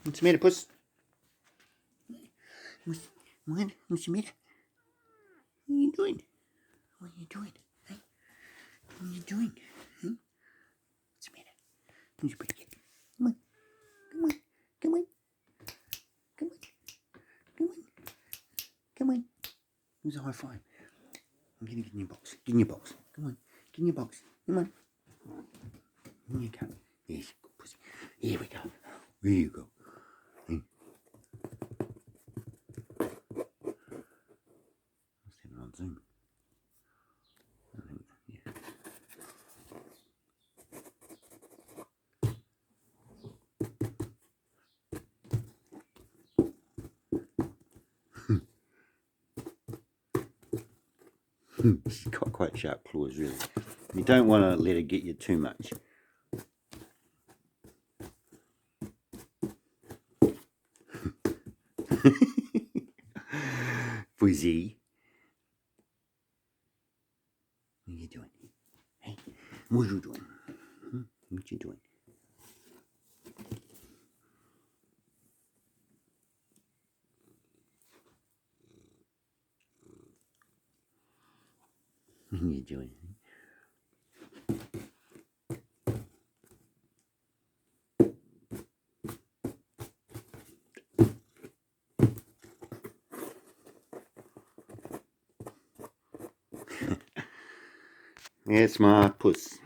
What's the matter, puss? What's the matter? What are you doing? What are you doing? Hey? What are you doing? Huh? What's the matter? Who's your pretty kid? Come on. Come on. Come on. Come on. Come on. Come on. Who's a high five? I'm gonna get in your box. Get in your box. Come on. Get in your box. Come on. Here you go. Yes, good pussy. Here we go. Here you go. Hey. Let's have it on Zoom. Yeah. She's got quite sharp claws, really. You don't want to let her get you too much. Fuzzy. What are you doing? Hey, what are you doing? What you doing? What are you doing? That's my puss.